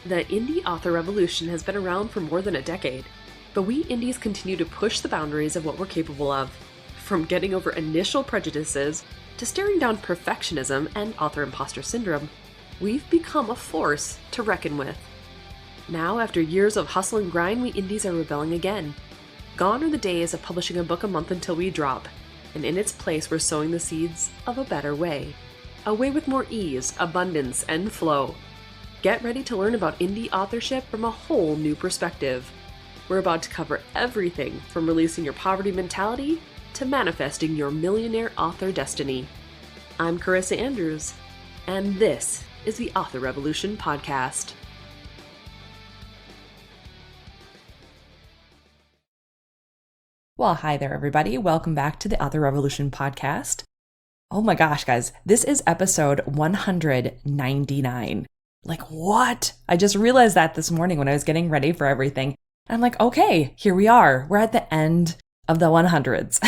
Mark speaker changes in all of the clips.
Speaker 1: The indie author revolution has been around for more than a decade, but we indies continue to push the boundaries of what we're capable of. From getting over initial prejudices to staring down perfectionism and author imposter syndrome, we've become a force to reckon with. Now, after years of hustle and grind, we indies are rebelling again. Gone are the days of publishing a book a month until we drop, and in its place we're sowing the seeds of a better way. A way with more ease, abundance, and flow. Get ready to learn about indie authorship from a whole new perspective. We're about to cover everything from releasing your poverty mentality to manifesting your millionaire author destiny. I'm Carissa Andrews, and this is the Author Revolution Podcast.
Speaker 2: Well, hi there, everybody. Welcome back to the Author Revolution Podcast. Oh my gosh, guys, this is episode 199. Like, what? I just realized that this morning when I was getting ready for everything. I'm like, okay, here we are. We're at the end of the 100s.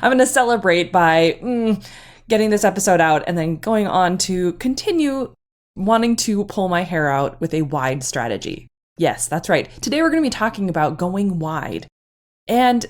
Speaker 2: I'm going to celebrate by getting this episode out and then going on to continue wanting to pull my hair out with a wide strategy. Yes, that's right. Today we're going to be talking about going wide and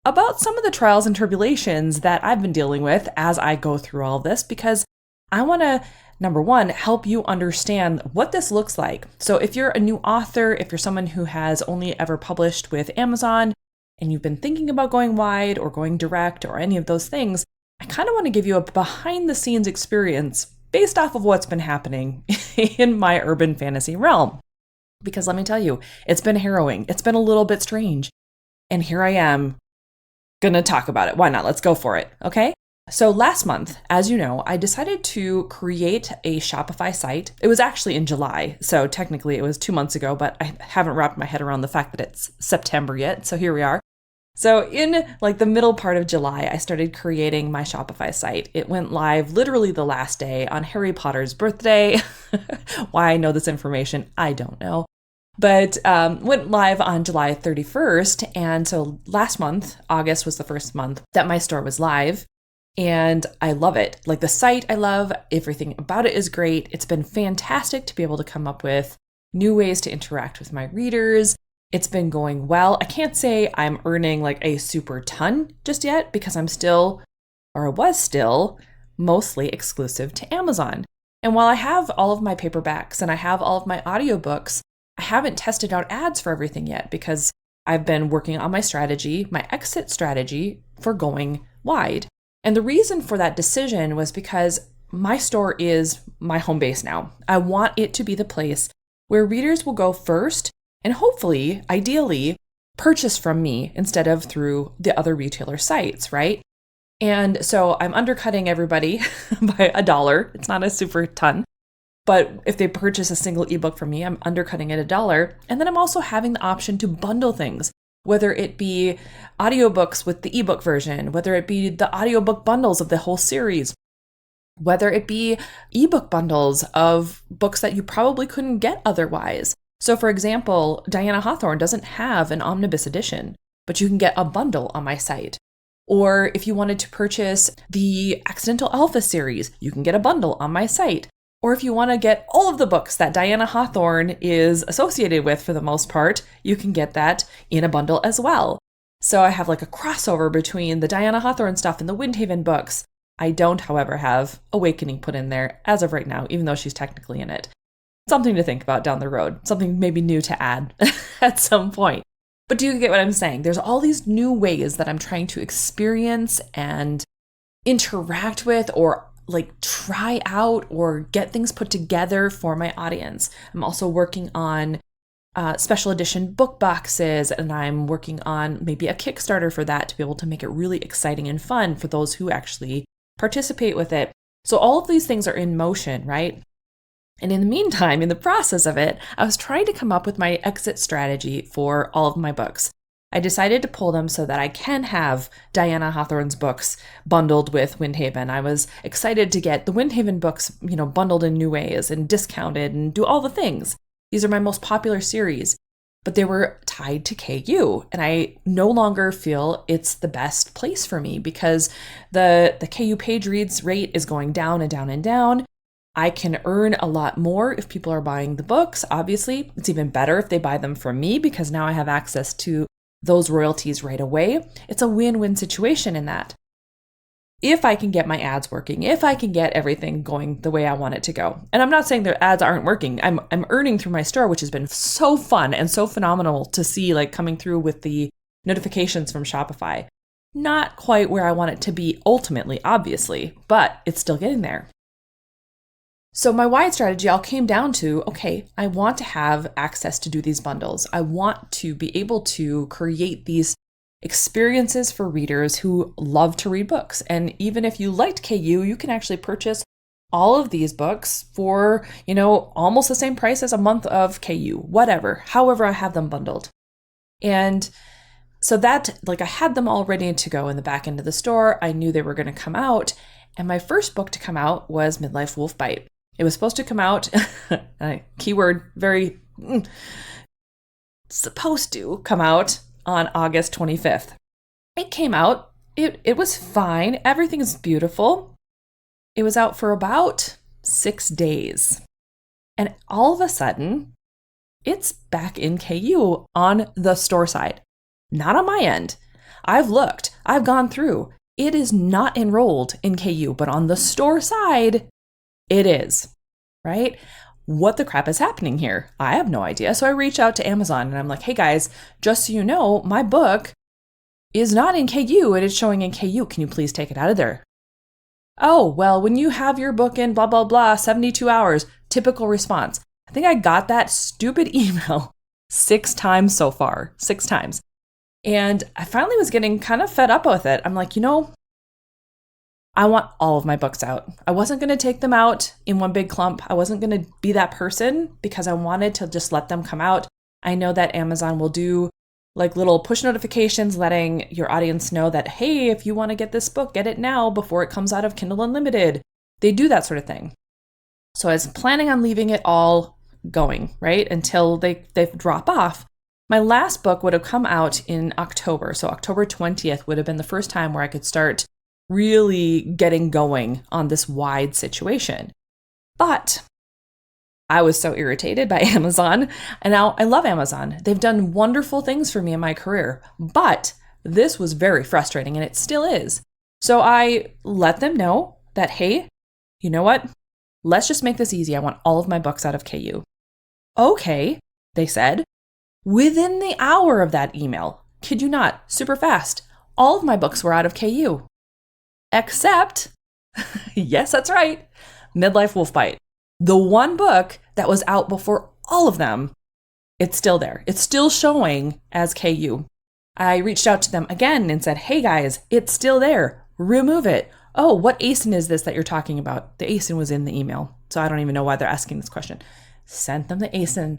Speaker 2: about some of the trials and tribulations that I've been dealing with as I go through all this, because I want to, number one, help you understand what this looks like. So if you're a new author, if you're someone who has only ever published with Amazon and you've been thinking about going wide or going direct or any of those things, I kind of want to give you a behind the scenes experience based off of what's been happening in my urban fantasy realm. Because let me tell you, it's been harrowing. It's been a little bit strange. And here I am going to talk about it. Why not? Let's go for it. Okay. So last month, as you know, I decided to create a Shopify site. It was actually in July, so technically it was 2 months ago, but I haven't wrapped my head around the fact that it's September yet. So here we are. So in like the middle part of July, I started creating my Shopify site. It went live literally the last day on Harry Potter's birthday. Why I know this information, I don't know. But went live on July 31st. And so last month, August was the first month that my store was live. And I love it. Like the site, I love everything about it is great. It's been fantastic to be able to come up with new ways to interact with my readers. It's been going well. I can't say I'm earning like a super ton just yet because I'm still, or was still, mostly exclusive to Amazon. And while I have all of my paperbacks and I have all of my audiobooks, I haven't tested out ads for everything yet because I've been working on my strategy, my exit strategy for going wide. And the reason for that decision was because my store is my home base now. I want it to be the place where readers will go first and hopefully, ideally, purchase from me instead of through the other retailer sites, right? And so I'm undercutting everybody by $1. It's not a super ton. But if they purchase a single ebook from me, I'm undercutting it $1. And then I'm also having the option to bundle things, whether it be audiobooks with the ebook version, whether it be the audiobook bundles of the whole series, whether it be ebook bundles of books that you probably couldn't get otherwise. So for example, Diana Hawthorne doesn't have an omnibus edition, but you can get a bundle on my site. Or if you wanted to purchase the Accidental Alpha series, you can get a bundle on my site. Or if you want to get all of the books that Diana Hawthorne is associated with for the most part, you can get that in a bundle as well. So I have like a crossover between the Diana Hawthorne stuff and the Windhaven books. I don't, however, have Awakening put in there as of right now, even though she's technically in it. Something to think about down the road, something maybe new to add at some point. But do you get what I'm saying? There's all these new ways that I'm trying to experience and interact with or like try out or get things put together for my audience. I'm also working on special edition book boxes, and I'm working on maybe a Kickstarter for that to be able to make it really exciting and fun for those who actually participate with it. So all of these things are in motion, right? And in the meantime, in the process of it, I was trying to come up with my exit strategy for all of my books. I decided to pull them so that I can have Diana Hawthorne's books bundled with Windhaven. I was excited to get the Windhaven books, bundled in new ways and discounted and do all the things. These are my most popular series, but they were tied to KU. And I no longer feel it's the best place for me because the KU page reads rate is going down and down and down. I can earn a lot more if people are buying the books. Obviously, it's even better if they buy them from me because now I have access to those royalties right away. It's a win-win situation in that. If I can get my ads working, if I can get everything going the way I want it to go. And I'm not saying the ads aren't working. I'm earning through my store, which has been so fun and so phenomenal to see, like, coming through with the notifications from Shopify. Not quite where I want it to be ultimately, obviously, but it's still getting there. So my wide strategy all came down to, okay, I want to have access to do these bundles. I want to be able to create these experiences for readers who love to read books. And even if you liked KU, you can actually purchase all of these books for, almost the same price as a month of KU, whatever, however I have them bundled. And so that, I had them all ready to go in the back end of the store. I knew they were going to come out. And my first book to come out was Midlife Wolf Bite. It was supposed to come out, keyword, very, supposed to come out on August 25th. It came out. It was fine. Everything is beautiful. It was out for about 6 days. And all of a sudden, it's back in KU on the store side. Not on my end. I've looked. I've gone through. It is not enrolled in KU, but on the store side, it is, right? What the crap is happening here? I have no idea. So I reached out to Amazon and I'm like, hey guys, just so you know, my book is not in KU and it's showing in KU. Can you please take it out of there? Oh, well, when you have your book in blah, blah, blah, 72 hours, typical response. I think I got that stupid email 6 times so far, 6 times. And I finally was getting kind of fed up with it. I'm like, I want all of my books out. I wasn't going to take them out in one big clump. I wasn't going to be that person because I wanted to just let them come out. I know that Amazon will do little push notifications letting your audience know that, hey, if you want to get this book, get it now before it comes out of Kindle Unlimited. They do that sort of thing. So I was planning on leaving it all going, right, until they drop off. My last book would have come out in October. So October 20th would have been the first time where I could start really getting going on this wide situation. But I was so irritated by Amazon. And now I love Amazon. They've done wonderful things for me in my career. But this was very frustrating and it still is. So I let them know that, hey, you know what? Let's just make this easy. I want all of my books out of KU. Okay, they said. Within the hour of that email, kid you not, super fast, all of my books were out of KU. Except, yes, that's right, Midlife Wolf Bite. The one book that was out before all of them, it's still there. It's still showing as KU. I reached out to them again and said, hey guys, it's still there. Remove it. Oh, what ASIN is this that you're talking about? The ASIN was in the email, so I don't even know why they're asking this question. Sent them the ASIN.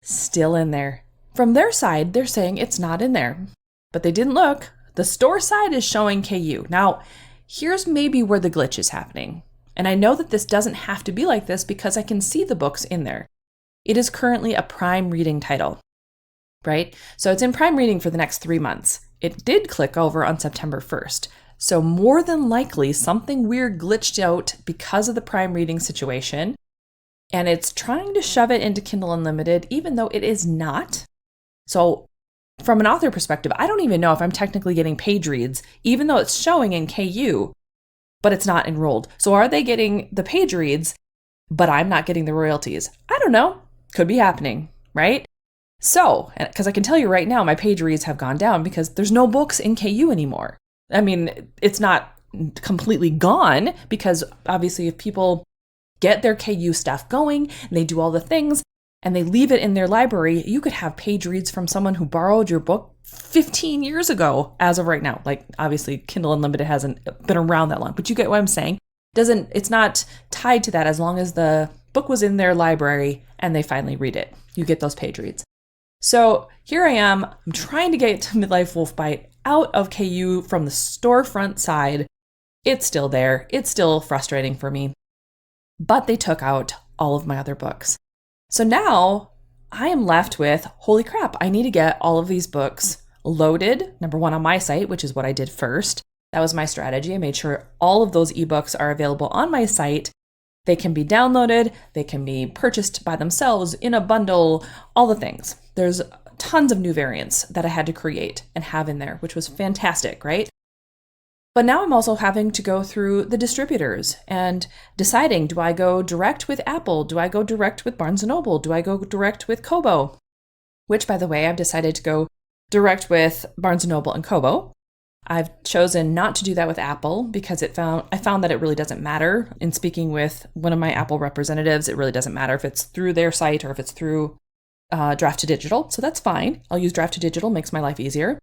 Speaker 2: Still in there. From their side, they're saying it's not in there, but they didn't look. The store side is showing KU. Now, here's maybe where the glitch is happening. And I know that this doesn't have to be like this because I can see the books in there. It is currently a Prime Reading title, right? So it's in Prime Reading for the next 3 months. It did click over on September 1st. So more than likely, something weird glitched out because of the Prime Reading situation. And it's trying to shove it into Kindle Unlimited, even though it is not. So from an author perspective, I don't even know if I'm technically getting page reads, even though it's showing in KU, but it's not enrolled. So are they getting the page reads, but I'm not getting the royalties? I don't know. Could be happening, right? So, because I can tell you right now, my page reads have gone down because there's no books in KU anymore. I mean, it's not completely gone because obviously if people get their KU stuff going, and they do all the things, and they leave it in their library, you could have page reads from someone who borrowed your book 15 years ago as of right now. Obviously, Kindle Unlimited hasn't been around that long, but you get what I'm saying. It's not tied to that as long as the book was in their library and they finally read it. You get those page reads. So here I am. I'm trying to get Midlife Wolf Bite out of KU from the storefront side. It's still there. It's still frustrating for me. But they took out all of my other books. So now I am left with, holy crap, I need to get all of these books loaded, number one, on my site, which is what I did first. That was my strategy. I made sure all of those ebooks are available on my site. They can be downloaded, they can be purchased by themselves in a bundle, all the things. There's tons of new variants that I had to create and have in there, which was fantastic, right? But now I'm also having to go through the distributors and deciding, do I go direct with Apple? Do I go direct with Barnes & Noble? Do I go direct with Kobo? Which, by the way, I've decided to go direct with Barnes & Noble and Kobo. I've chosen not to do that with Apple because I found that it really doesn't matter. In speaking with one of my Apple representatives, it really doesn't matter if it's through their site or if it's through Draft to Digital. So that's fine. I'll use Draft to Digital, makes my life easier.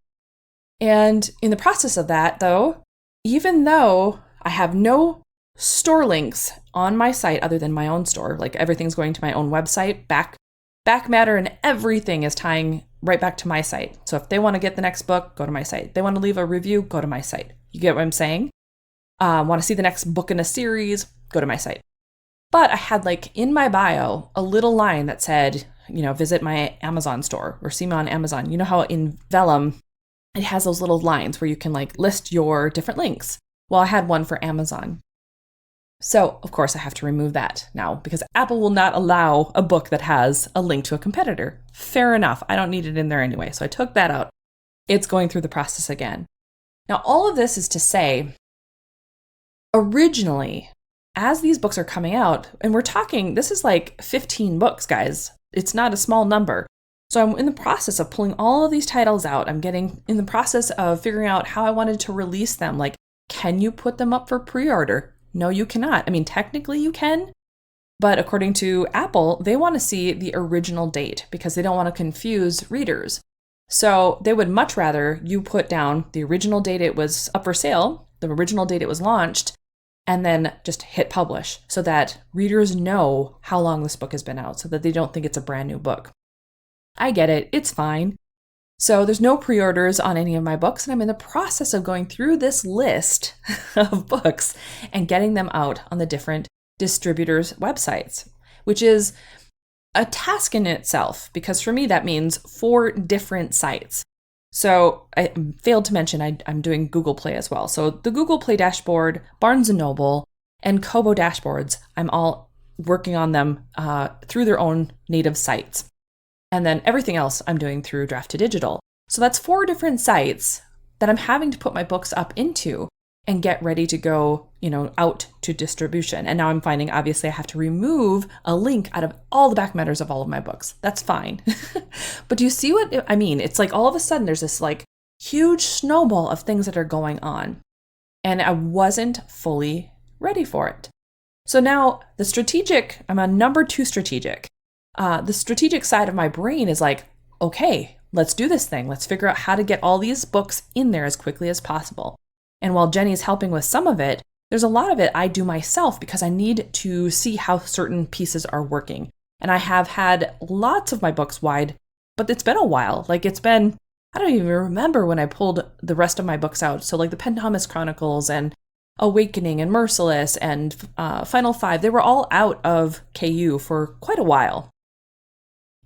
Speaker 2: And in the process of that, though, even though I have no store links on my site other than my own store, like everything's going to my own website, back matter and everything is tying right back to my site. So if they want to get the next book, go to my site. They want to leave a review, go to my site. You get what I'm saying? Want to see the next book in a series, go to my site. But I had like in my bio a little line that said, visit my Amazon store or see me on Amazon. You know how in Vellum, it has those little lines where you can like list your different links. Well, I had one for Amazon. So, of course, I have to remove that now because Apple will not allow a book that has a link to a competitor. Fair enough. I don't need it in there anyway. So I took that out. It's going through the process again. Now, all of this is to say, originally, as these books are coming out, and we're talking, this is like 15 books, guys. It's not a small number. So I'm in the process of pulling all of these titles out. I'm getting in the process of figuring out how I wanted to release them. Like, can you put them up for pre-order? No, you cannot. I mean, technically you can, but according to Apple, they want to see the original date because they don't want to confuse readers. So they would much rather you put down the original date it was up for sale, the original date it was launched, and then just hit publish so that readers know how long this book has been out so that they don't think it's a brand new book. I get it. It's fine. So there's no pre-orders on any of my books, and I'm in the process of going through this list of books and getting them out on the different distributors' websites, which is a task in itself, because for me that means 4 different sites. So I failed to mention I'm doing Google Play as well. So the Google Play dashboard, Barnes & Noble, and Kobo dashboards, I'm all working on them through their own native sites. And then everything else I'm doing through Draft to Digital. So that's 4 different sites that I'm having to put my books up into and get ready to go, out to distribution. And now I'm finding, obviously, I have to remove a link out of all the back matters of all of my books. That's fine. But do you see what I mean? It's like all of a sudden there's this like huge snowball of things that are going on. And I wasn't fully ready for it. So now I'm on number 2 strategic. The strategic side of my brain is like, okay, let's do this thing. Let's figure out how to get all these books in there as quickly as possible. And while Jenny's helping with some of it, there's a lot of it I do myself because I need to see how certain pieces are working. And I have had lots of my books wide, but it's been a while. Like I don't even remember when I pulled the rest of my books out. So like the Penn Thomas Chronicles and Awakening and Merciless and Final Five, they were all out of KU for quite a while.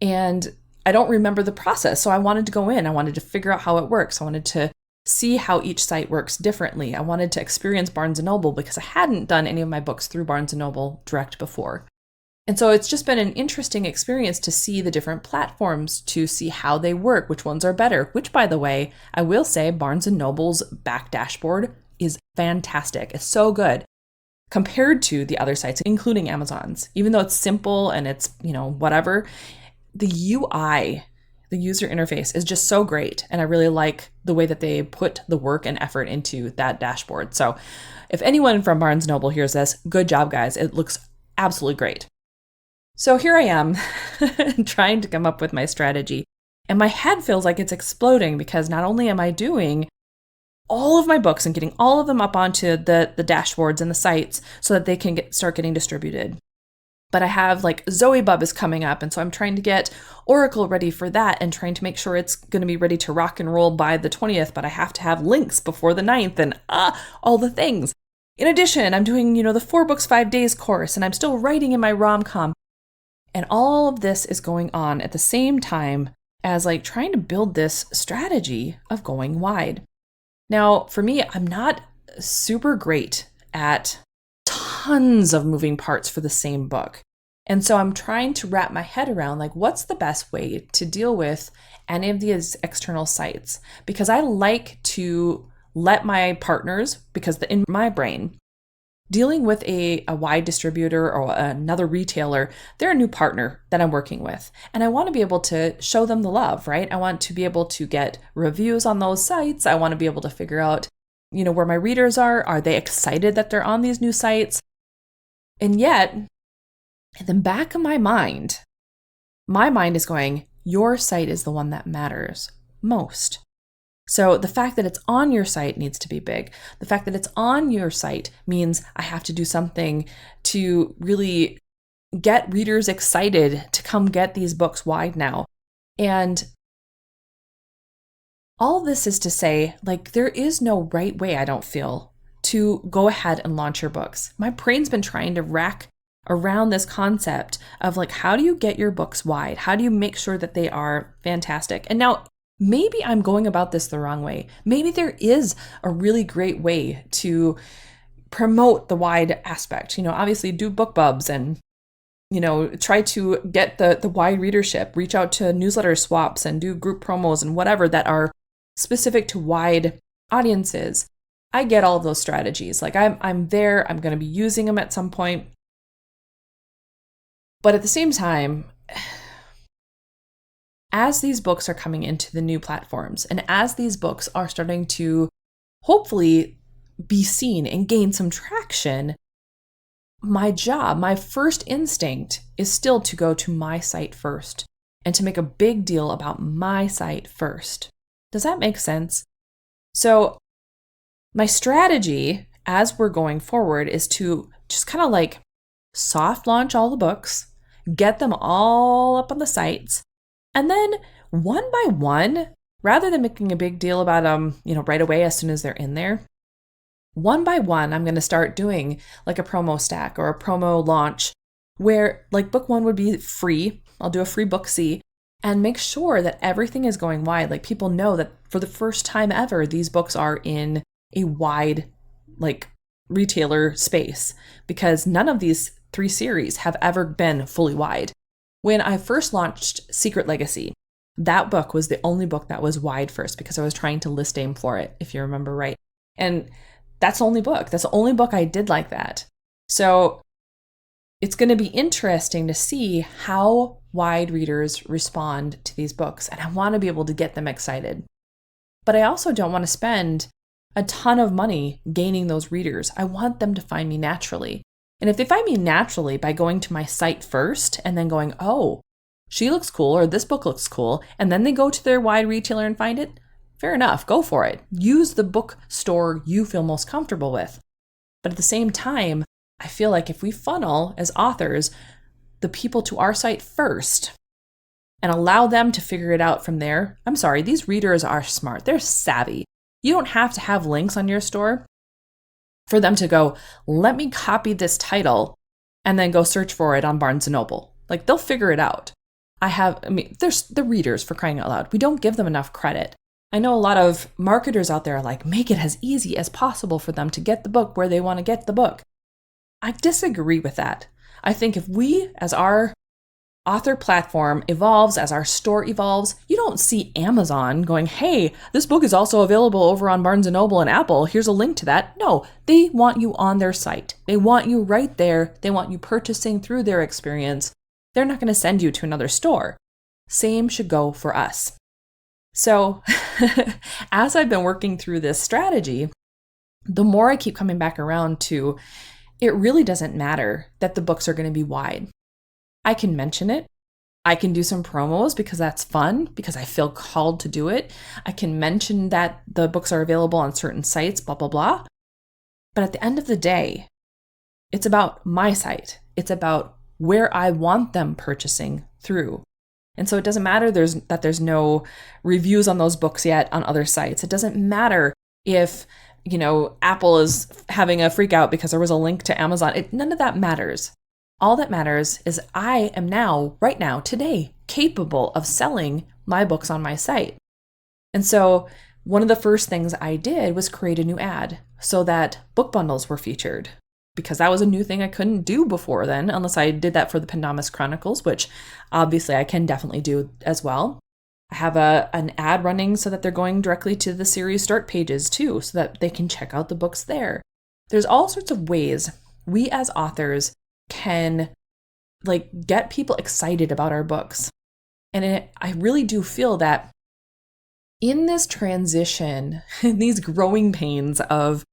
Speaker 2: And I don't remember the process. So I wanted to go in. I wanted to figure out how it works. I wanted to see how each site works differently. I wanted to experience Barnes & Noble because I hadn't done any of my books through Barnes & Noble direct before. And so it's just been an interesting experience to see the different platforms, to see how they work, which ones are better, which, by the way, I will say Barnes & Noble's back dashboard is fantastic. It's so good compared to the other sites, including Amazon's. Even though it's simple and it's, whatever, the UI, the user interface is just so great. And I really like the way that they put the work and effort into that dashboard. So if anyone from Barnes & Noble hears this, good job, guys. It looks absolutely great. So here I am trying to come up with my strategy. And my head feels like it's exploding because not only am I doing all of my books and getting all of them up onto the dashboards and the sites so that they can start getting distributed, but I have like Zoe Bub is coming up. And so I'm trying to get Oracle ready for that and trying to make sure it's going to be ready to rock and roll by the 20th, but I have to have links before the 9th and all the things. In addition, I'm doing, the 4 books, 5 days course, and I'm still writing in my rom-com. And all of this is going on at the same time as like trying to build this strategy of going wide. Now, for me, I'm not super great at tons of moving parts for the same book. And so I'm trying to wrap my head around like, what's the best way to deal with any of these external sites? Because I like to let my partners, because in my brain, dealing with a wide distributor or another retailer, they're a new partner that I'm working with. And I want to be able to show them the love, right? I want to be able to get reviews on those sites. I want to be able to figure out, where my readers are. Are they excited that they're on these new sites? And yet, in the back of my mind is going, your site is the one that matters most. So the fact that it's on your site needs to be big. The fact that it's on your site means I have to do something to really get readers excited to come get these books wide now. And all this is to say, like, there is no right way, I don't feel, to go ahead and launch your books. My brain's been trying to rack around this concept of like, how do you get your books wide? How do you make sure that they are fantastic? And now maybe I'm going about this the wrong way. Maybe there is a really great way to promote the wide aspect. Obviously do BookBubs and, try to get the wide readership, reach out to newsletter swaps and do group promos and whatever that are specific to wide audiences. I get all of those strategies. Like I'm there, I'm going to be using them at some point. But at the same time, as these books are coming into the new platforms and as these books are starting to hopefully be seen and gain some traction, my first instinct is still to go to my site first and to make a big deal about my site first. Does that make sense? So my strategy as we're going forward is to just kind of like soft launch all the books, get them all up on the sites, and then one by one, rather than making a big deal about them, right away as soon as they're in there, one by one, I'm going to start doing like a promo stack or a promo launch where like book one would be free. I'll do a free book C and make sure that everything is going wide. Like people know that for the first time ever, these books are in a wide like retailer space because none of these 3 series have ever been fully wide. When I first launched Secret Legacy, that book was the only book that was wide first because I was trying to list aim for it, if you remember right. And that's the only book. That's the only book I did like that. So it's going to be interesting to see how wide readers respond to these books. And I want to be able to get them excited. But I also don't want to spend a ton of money gaining those readers. I want them to find me naturally. And if they find me naturally by going to my site first and then going, oh, she looks cool or this book looks cool, and then they go to their wide retailer and find it, fair enough, go for it. Use the bookstore you feel most comfortable with. But at the same time, I feel like if we funnel as authors the people to our site first and allow them to figure it out from there, I'm sorry, these readers are smart. They're savvy. You don't have to have links on your store for them to go, let me copy this title and then go search for it on Barnes & Noble. Like they'll figure it out. There's the readers, for crying out loud. We don't give them enough credit. I know a lot of marketers out there are like, make it as easy as possible for them to get the book where they want to get the book. I disagree with that. I think if we, as our author platform evolves, as our store evolves, you don't see Amazon going, hey, this book is also available over on Barnes & Noble and Apple. Here's a link to that. No, they want you on their site. They want you right there. They want you purchasing through their experience. They're not going to send you to another store. Same should go for us. So as I've been working through this strategy, the more I keep coming back around to, it really doesn't matter that the books are going to be wide. I can mention it. I can do some promos because that's fun, because I feel called to do it. I can mention that the books are available on certain sites, blah, blah, blah. But at the end of the day, it's about my site. It's about where I want them purchasing through. And so it doesn't matter that there's no reviews on those books yet on other sites. It doesn't matter if, Apple is having a freak out because there was a link to Amazon. None of that matters. All that matters is I am now, right now, today, capable of selling my books on my site. And so one of the first things I did was create a new ad so that book bundles were featured. because that was a new thing I couldn't do before then, unless I did that for the Pendamis Chronicles, which obviously I can definitely do as well. I have an ad running so that they're going directly to the series start pages too, so that they can check out the books there. There's all sorts of ways we as authors can get people excited about our books. And I really do feel that in this transition, these growing pains of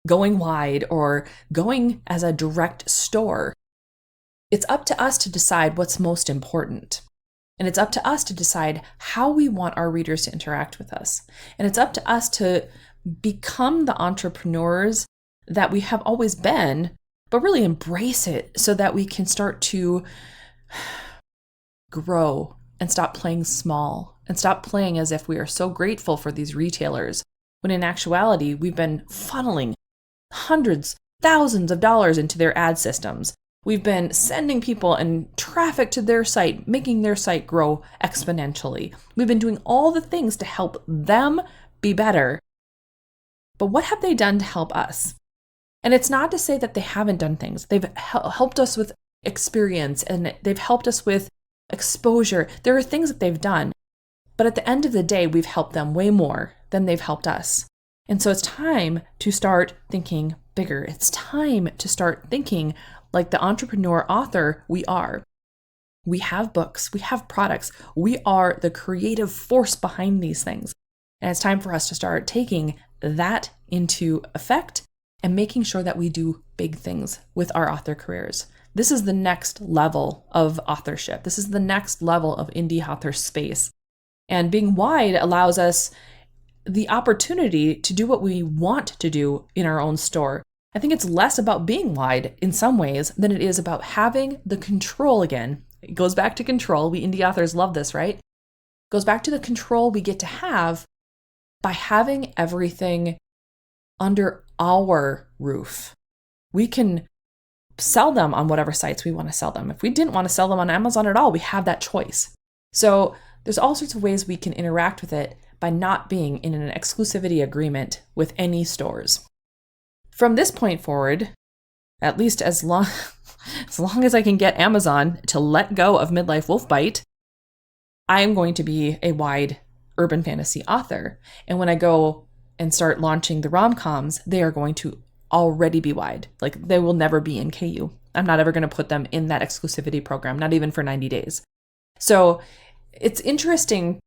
Speaker 2: going wide or going as a direct store, it's up to us to decide what's most important. And it's up to us to decide how we want our readers to interact with us. And it's up to us to become the entrepreneurs that we have always been, but really embrace it so that we can start to grow and stop playing small and stop playing as if we are so grateful for these retailers, when in actuality, we've been funneling hundreds, thousands of dollars into their ad systems. We've been sending people and traffic to their site, making their site grow exponentially. We've been doing all the things to help them be better. But what have they done to help us? And it's not to say that they haven't done things. They've helped us with experience and they've helped us with exposure. There are things that they've done. But at the end of the day, we've helped them way more than they've helped us. And so it's time to start thinking bigger. It's time to start thinking like the entrepreneur author we are. We have books, we have products, we are the creative force behind these things. And it's time for us to start taking that into effect and making sure that we do big things with our author careers. This is the next level of authorship. This is the next level of indie author space. And being wide allows us the opportunity to do what we want to do in our own store. I think it's less about being wide in some ways than it is about having the control again. It goes back to control. We indie authors love this, right? It goes back to the control we get to have by having everything under our roof. We can sell them on whatever sites we want to sell them. If we didn't want to sell them on Amazon at all, we have that choice. So there's all sorts of ways we can interact with it by not being in an exclusivity agreement with any stores. From this point forward, at least as long as I can get Amazon to let go of Midlife Wolf Bite, I am going to be a wide urban fantasy author. And when I go and start launching the rom-coms, they are going to already be wide. Like, they will never be in KU. I'm not ever going to put them in that exclusivity program, not even for 90 days. So it's interesting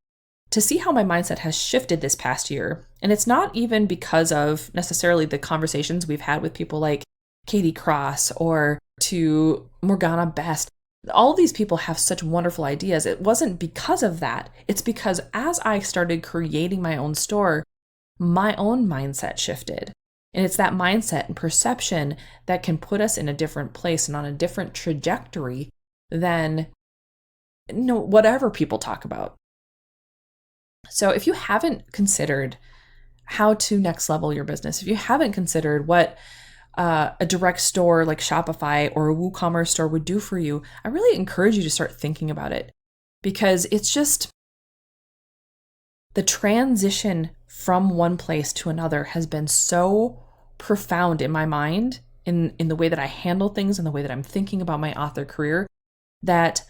Speaker 2: to see how my mindset has shifted this past year. And it's not even because of necessarily the conversations we've had with people like Katie Cross or to Morgana Best. All of these people have such wonderful ideas. It wasn't because of that. It's because as I started creating my own store, my own mindset shifted. And it's that mindset and perception that can put us in a different place and on a different trajectory than whatever people talk about. So if you haven't considered how to next level your business, if you haven't considered what a direct store like Shopify or a WooCommerce store would do for you, I really encourage you to start thinking about it, because it's just the transition from one place to another has been so profound in my mind, in the way that I handle things and the way that I'm thinking about my author career, that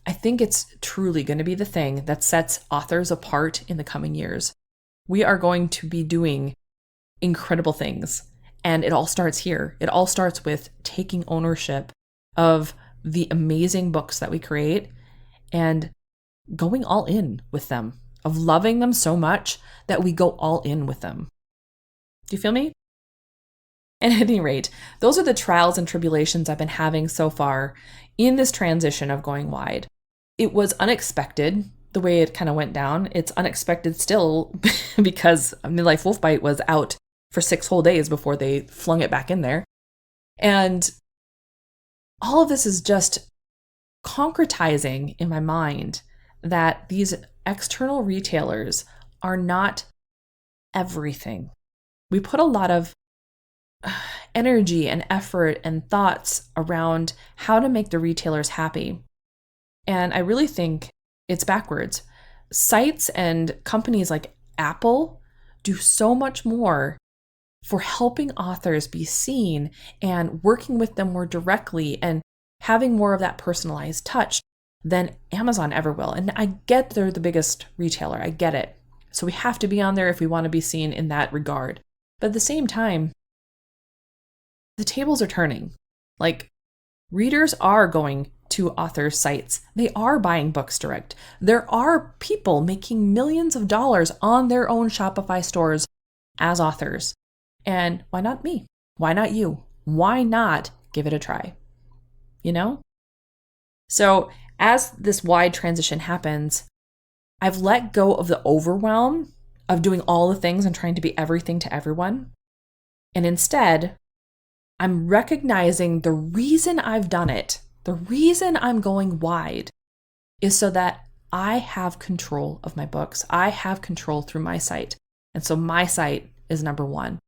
Speaker 2: I think it's truly going to be the thing that sets authors apart in the coming years. We are going to be doing incredible things, and it all starts here. It all starts with taking ownership of the amazing books that we create and going all in with them, of loving them so much that we go all in with them. Do you feel me? At any rate, those are the trials and tribulations I've been having so far in this transition of going wide. It was unexpected the way it kind of went down. It's unexpected still because Midlife Wolf Bite was out for 6 whole days before they flung it back in there. And all of this is just concretizing in my mind that these external retailers are not everything. We put a lot of energy and effort and thoughts around how to make the retailers happy. And I really think it's backwards. Sites and companies like Apple do so much more for helping authors be seen and working with them more directly and having more of that personalized touch than Amazon ever will. And I get they're the biggest retailer. I get it. So we have to be on there if we want to be seen in that regard. But at the same time, the tables are turning. Like, readers are going to authors' sites. They are buying books direct. There are people making millions of dollars on their own Shopify stores as authors. And why not me? Why not you? Why not give it a try? You know? So as this wide transition happens, I've let go of the overwhelm of doing all the things and trying to be everything to everyone. And instead, I'm recognizing the reason I've done it, the reason I'm going wide, is so that I have control of my books. I have control through my site. And so my site is number one.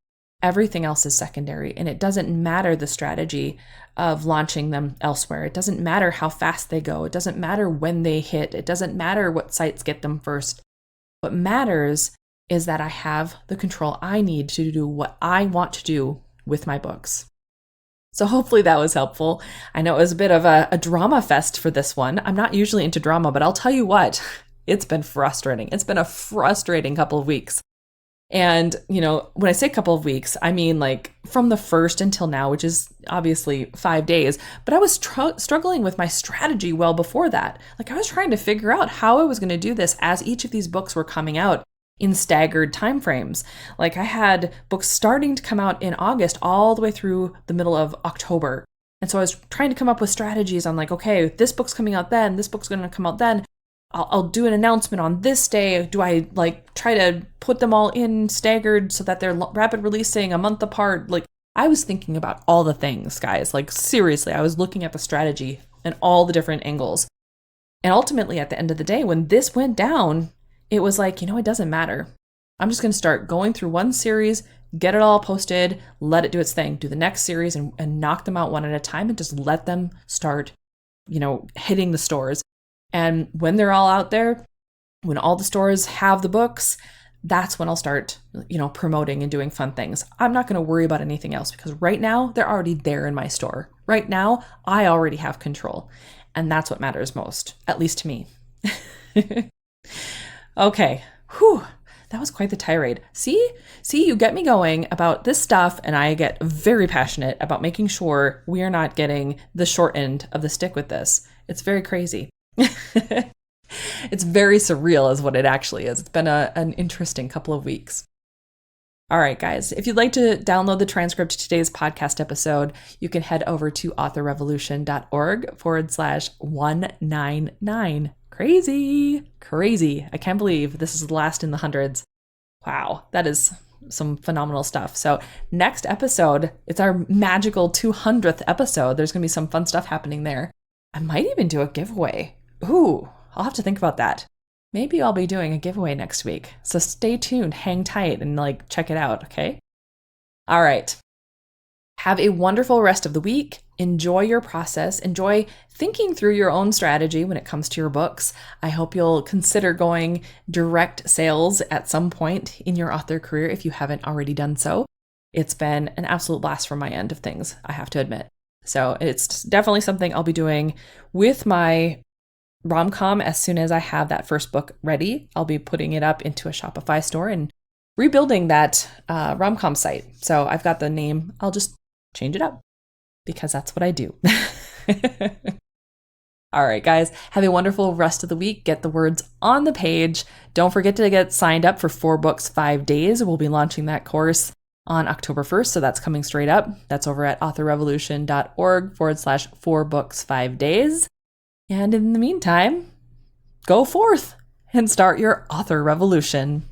Speaker 2: Everything else is secondary. And it doesn't matter the strategy of launching them elsewhere. It doesn't matter how fast they go. It doesn't matter when they hit. It doesn't matter what sites get them first. What matters is that I have the control I need to do what I want to do with my books. So hopefully that was helpful. I know it was a bit of a drama fest for this one. I'm not usually into drama, but I'll tell you what, it's been frustrating. It's been a frustrating couple of weeks. And, when I say couple of weeks, I mean like from the first until now, which is obviously 5 days, but I was struggling with my strategy well before that. Like, I was trying to figure out how I was going to do this as each of these books were coming out in staggered timeframes. Like, I had books starting to come out in August all the way through the middle of October. And so I was trying to come up with strategies on like, okay, this book's coming out then, this book's going to come out then. I'll do an announcement on this day. Do I like try to put them all in staggered so that they're rapid releasing a month apart? Like, I was thinking about all the things, guys. Like, seriously, I was looking at the strategy and all the different angles. And ultimately, at the end of the day, when this went down, it was like, it doesn't matter. I'm just going to start going through one series, get it all posted, let it do its thing, do the next series and knock them out one at a time and just let them start, hitting the stores. And when they're all out there, when all the stores have the books, that's when I'll start, promoting and doing fun things. I'm not going to worry about anything else because right now they're already there in my store. Right now, I already have control. And that's what matters most, at least to me. Okay. Whew. That was quite the tirade. See, you get me going about this stuff, and I get very passionate about making sure we are not getting the short end of the stick with this. It's very crazy. It's very surreal is what it actually is. It's been an interesting couple of weeks. All right, guys, if you'd like to download the transcript to today's podcast episode, you can head over to authorrevolution.org/199. Crazy. I can't believe this is the last in the hundreds. Wow, that is some phenomenal stuff. So next episode, it's our magical 200th episode. There's going to be some fun stuff happening there. I might even do a giveaway. Ooh, I'll have to think about that. Maybe I'll be doing a giveaway next week. So stay tuned, hang tight, and check it out, okay? All right. Have a wonderful rest of the week. Enjoy your process. Enjoy thinking through your own strategy when it comes to your books. I hope you'll consider going direct sales at some point in your author career if you haven't already done so. It's been an absolute blast from my end of things, I have to admit. So it's definitely something I'll be doing with my rom-com. As soon as I have that first book ready, I'll be putting it up into a Shopify store and rebuilding that rom-com site. So I've got the name. I'll just change it up because that's what I do. All right, guys, have a wonderful rest of the week. Get the words on the page. Don't forget to get signed up for 4 Books, 5 Days. We'll be launching that course on October 1st. So that's coming straight up. That's over at authorrevolution.org/4 Books, 5 Days. And in the meantime, go forth and start your author revolution.